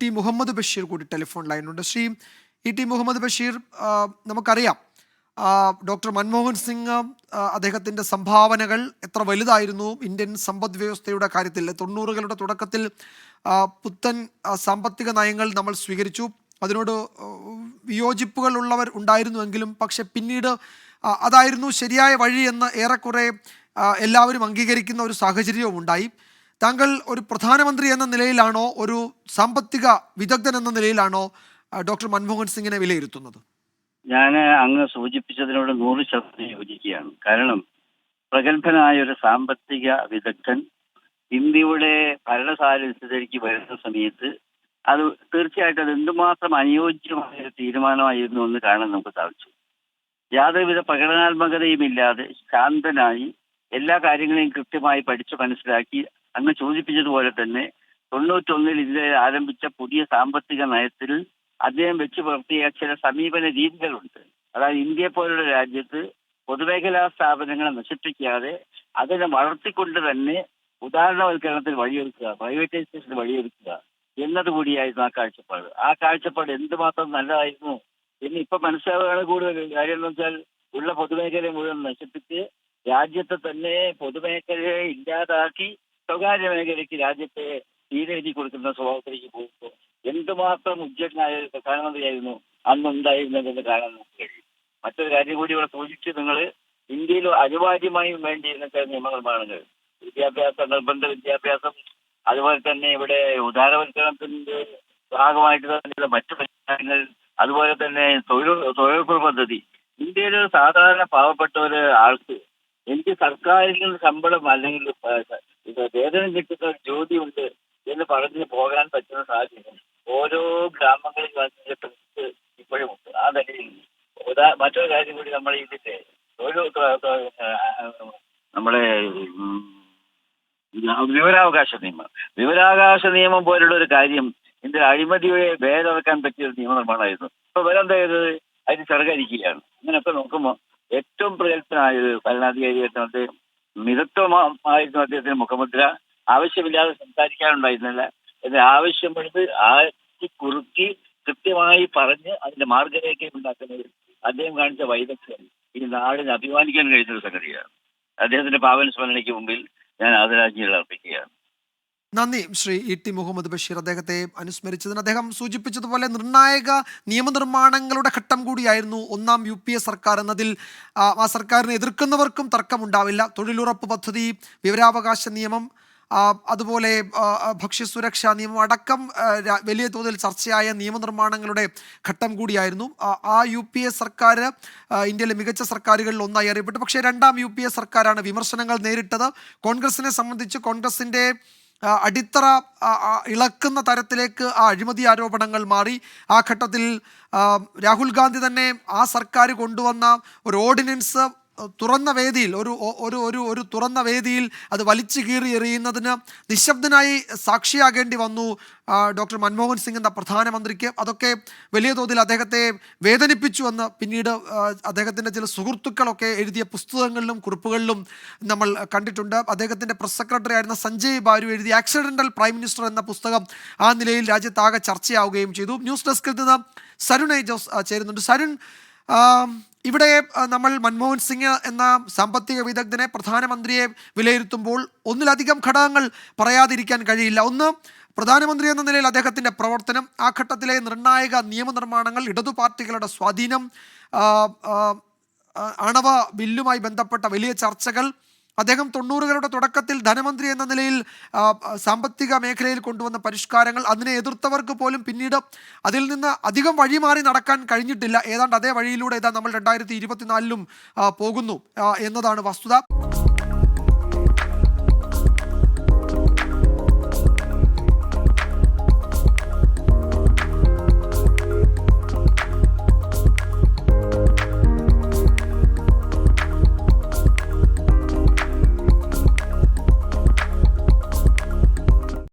T Muhammad Basheer കൂടി telephone ലൈനിലുണ്ട്. Shri T Muhammad Basheer, നമുക്കറിയാം doctor Manmohan Singh അദ്ദേഹത്തിൻ്റെ സംഭാവനകൾ എത്ര വലുതായിരുന്നു ഇന്ത്യൻ സമ്പദ് വ്യവസ്ഥയുടെ കാര്യത്തിൽ. 90കളുടെ തുടക്കത്തിൽ പുത്തൻ സാമ്പത്തിക നയങ്ങൾ നമ്മൾ സ്വീകരിച്ചു. അതിനോട് വിയോജിപ്പുകൾ ഉള്ളവർ ഉണ്ടായിരുന്നുവെങ്കിലും പക്ഷെ പിന്നീട് അതായിരുന്നു ശരിയായ വഴി എന്ന് ഏറെക്കുറെ എല്ലാവരും അംഗീകരിക്കുന്ന ഒരു സാഹചര്യവും ഉണ്ടായി. താങ്കൾ ഒരു പ്രധാനമന്ത്രി എന്ന നിലയിലാണോ ഒരു സാമ്പത്തിക വിദഗ്ധൻ എന്ന നിലയിലാണോ ഡോക്ടർ മൻമോഹൻ സിംഗിനെ വിലയിരുത്തുന്നത്? ഞാൻ അങ്ങ് സൂചിപ്പിച്ചതിനോട് 100% യോജിക്കുകയാണ്. കാരണം പ്രഗത്ഭനായ ഒരു സാമ്പത്തിക വിദഗ്ധൻ ഇന്ത്യയുടെ ഭരണസാരഥ്യത്തിലേക്ക് വരുന്ന സമയത്ത് അത് തീർച്ചയായിട്ടും അത് എന്തുമാത്രം അനുയോജ്യമായ ഒരു തീരുമാനമായിരുന്നു എന്ന് കാണാൻ നമുക്ക് സാധിച്ചു. യാതൊരുവിധ പ്രകടനാത്മകതയും ഇല്ലാതെ ശാന്തനായി എല്ലാ കാര്യങ്ങളെയും കൃത്യമായി പഠിച്ചു മനസ്സിലാക്കി അങ്ങ് സൂചിപ്പിച്ചതുപോലെ തന്നെ 91 ഇന്ത്യയിൽ ആരംഭിച്ച പുതിയ സാമ്പത്തിക നയത്തിൽ അദ്ദേഹം വെച്ച് പുലർത്തിയ ചില സമീപന രീതികളുണ്ട്. അതായത് ഇന്ത്യയെ പോലുള്ള രാജ്യത്ത് പൊതുമേഖലാ സ്ഥാപനങ്ങളെ നശിപ്പിക്കാതെ അതിനെ വളർത്തിക്കൊണ്ട് തന്നെ ഉദാഹരണവൽക്കരണത്തിന് വഴിയൊരുക്കുക, പ്രൈവറ്റൈസേഷന് വഴിയൊരുക്കുക എന്നതുകൂടിയായിരുന്നു ആ കാഴ്ചപ്പാട്. ആ കാഴ്ചപ്പാട് എന്തുമാത്രം നല്ലതായിരുന്നു എന്ന് ഇപ്പൊ മനസ്സിലാവുകയാണ്. കൂടുതൽ കാര്യം എന്ന് വെച്ചാൽ ഉള്ള പൊതുമേഖലയെ മുഴുവൻ നശിപ്പിച്ച് രാജ്യത്തെ തന്നെ പൊതുമേഖലയെ ഇല്ലാതാക്കി സ്വകാര്യ മേഖലയ്ക്ക് രാജ്യത്തെ തീരെഴുതി കൊടുക്കുന്ന സ്വഭാവത്തിലേക്ക് പോകുമ്പോൾ എന്തുമാത്രം ഉജ്ജ്വലനായ ഒരു പ്രധാനമന്ത്രിയായിരുന്നു അന്നുണ്ടായിരുന്നതെന്ന് കാണാൻ നമുക്ക് കഴിയും. മറ്റൊരു കാര്യം കൂടി ഇവിടെ സൂചിപ്പിച്ച് നിങ്ങൾ ഇന്ത്യയിൽ അനിവാര്യമായും വേണ്ടിയിരുന്ന ചില നിയമനിർമ്മാണങ്ങൾ, വിദ്യാഭ്യാസം, നിർബന്ധ വിദ്യാഭ്യാസം, അതുപോലെ തന്നെ ഇവിടെ ഉദാരവൽക്കരണത്തിന്റെ ഭാഗമായിട്ട് തന്നെ മറ്റു കാര്യങ്ങൾ, അതുപോലെ തന്നെ തൊഴിലുറപ്പ് പദ്ധതി. ഇന്ത്യയിൽ സാധാരണ പാവപ്പെട്ട ഒരു ആൾക്ക് എനിക്ക് സർക്കാരിൽ നിന്ന് ശമ്പളം അല്ലെങ്കിൽ വേതനം കിട്ടുന്ന ഒരു ജോലിയുണ്ട് എന്ന് പറഞ്ഞ് പോകാൻ പറ്റുന്ന സാഹചര്യം ഓരോ ഗ്രാമങ്ങളിൽ വന്നിട്ട് ഇപ്പോഴും ഉണ്ട്. ആ നിലയിൽ മറ്റൊരു കാര്യം കൂടി നമ്മൾ ഇതിന്റെ നമ്മളെ വിവരാവകാശ നിയമം പോലുള്ള ഒരു കാര്യം ഇതിന്റെ അഴിമതിയെ വേദറക്കാൻ പറ്റിയ ഒരു നിയമനിർമ്മാണമായിരുന്നു. ഇപ്പൊ വരെന്താ ചെയ്തത്? അതിന് ചെറുകരിക്കുകയാണ്. അങ്ങനെയൊക്കെ നോക്കുമ്പോൾ ഏറ്റവും പ്രഗത്ഭനായ ഒരു ഭരണാധികാരിയായിട്ട് അദ്ദേഹം മിതത്വമായിരുന്നു അദ്ദേഹത്തിന് മുഖമുദ്ര. ആവശ്യമില്ലാതെ സംസാരിക്കാനുണ്ടായിരുന്നില്ല. എന്നാൽ ആവശ്യപ്പെടുന്നത് ആക്കി കുറുക്കി കൃത്യമായി പറഞ്ഞ് അതിന്റെ മാർഗരേഖ ഉണ്ടാക്കുന്നത് അദ്ദേഹം കാണിച്ച വൈദഗ്ധ്യം ഈ നാടിന് അഭിമാനിക്കാൻ കഴിയുന്ന ഒരു സംഗതിയാണ്. അദ്ദേഹത്തിന്റെ പാവന സ്മരണയ്ക്ക് മുമ്പിൽ ഞാൻ ആദരാഞ്ജലികൾ അർപ്പിക്കുകയാണ്. നന്ദി ശ്രീ ടി മുഹമ്മദ് ബഷീർ. അദ്ദേഹത്തെ അനുസ്മരിച്ചതിന് അദ്ദേഹം സൂചിപ്പിച്ചതുപോലെ നിർണായക നിയമനിർമ്മാണങ്ങളുടെ ഘട്ടം കൂടിയായിരുന്നു ഒന്നാം UPA സർക്കാർ എന്നതിൽ ആ സർക്കാരിനെ എതിർക്കുന്നവർക്കും തർക്കമുണ്ടാവില്ല. തൊഴിലുറപ്പ് പദ്ധതി, വിവരാവകാശ നിയമം, അതുപോലെ ഭക്ഷ്യസുരക്ഷാ നിയമം അടക്കം വലിയ തോതിൽ ചർച്ചയായ നിയമനിർമ്മാണങ്ങളുടെ ഘട്ടം കൂടിയായിരുന്നു. ആ UPA സർക്കാർ ഇന്ത്യയിലെ മികച്ച സർക്കാരുകളിൽ ഒന്നായി അറിയപ്പെട്ടു. പക്ഷേ രണ്ടാം UPA സർക്കാരാണ് വിമർശനങ്ങൾ നേരിട്ടത്. കോൺഗ്രസിനെ സംബന്ധിച്ച് കോൺഗ്രസിൻ്റെ അടിത്തറ ഇളക്കുന്ന തരത്തിലേക്ക് ആ അഴിമതി ആരോപണങ്ങൾ മാറി. ആ ഘട്ടത്തിൽ രാഹുൽ ഗാന്ധി തന്നെ ആ സർക്കാർ കൊണ്ടുവന്ന ഒരു ഓർഡിനൻസ് തുറന്ന വേദിയിൽ ഒരു തുറന്ന വേദിയിൽ അത് വലിച്ചു കീറി എറിയുന്നതിന് നിശബ്ദനായി സാക്ഷിയാകേണ്ടി വന്നു ഡോക്ടർ മൻമോഹൻ സിംഗ് എന്ന പ്രധാനമന്ത്രിക്ക്. അതൊക്കെ വലിയ തോതിൽ അദ്ദേഹത്തെ വേദനിപ്പിച്ചുവെന്ന് പിന്നീട് അദ്ദേഹത്തിൻ്റെ ചില സുഹൃത്തുക്കളൊക്കെ എഴുതിയ പുസ്തകങ്ങളിലും കുറിപ്പുകളിലും നമ്മൾ കണ്ടിട്ടുണ്ട്. അദ്ദേഹത്തിൻ്റെ പ്രസ് സെക്രട്ടറി ആയിരുന്ന സഞ്ജയ് ബാരു എഴുതിയ ആക്സിഡൻ്റൽ പ്രൈം മിനിസ്റ്റർ എന്ന പുസ്തകം ആ നിലയിൽ രാജ്യത്താകെ ചർച്ചയാവുകയും ചെയ്തു. ന്യൂസ് ഡെസ്കിൽ നിന്ന് സരുൺ ജോസ് ചേരുന്നുണ്ട്. സരുൺ, ഇവിടെ നമ്മൾ മൻമോഹൻ സിംഗ് എന്ന സാമ്പത്തിക വിദഗ്ധനെ, പ്രധാനമന്ത്രിയെ വിലയിരുത്തുമ്പോൾ ഒന്നിലധികം ഘടകങ്ങൾ പറയാതിരിക്കാൻ കഴിയില്ല. ഒന്ന്, പ്രധാനമന്ത്രി എന്ന നിലയിൽ അദ്ദേഹത്തിൻ്റെ പ്രവർത്തനം, ആ ഘട്ടത്തിലെ നിർണായക നിയമനിർമ്മാണങ്ങൾ, ഇടതു പാർട്ടികളുടെ സ്വാധീനം, ആണവ ബില്ലുമായി ബന്ധപ്പെട്ട വലിയ ചർച്ചകൾ, അദ്ദേഹം 90കളുടെ തുടക്കത്തിൽ ധനമന്ത്രി എന്ന നിലയിൽ സാമ്പത്തിക മേഖലയിൽ കൊണ്ടുവന്ന പരിഷ്കാരങ്ങൾ, അതിനെ എതിർത്തവർക്ക് പോലും പിന്നീട് അതിൽ നിന്ന് അധികം വഴിമാറി നടക്കാൻ കഴിഞ്ഞിട്ടില്ല. ഏതാണ്ട് അതേ വഴിയിലൂടെ നമ്മൾ 2024 പോകുന്നു എന്നതാണ് വസ്തുത.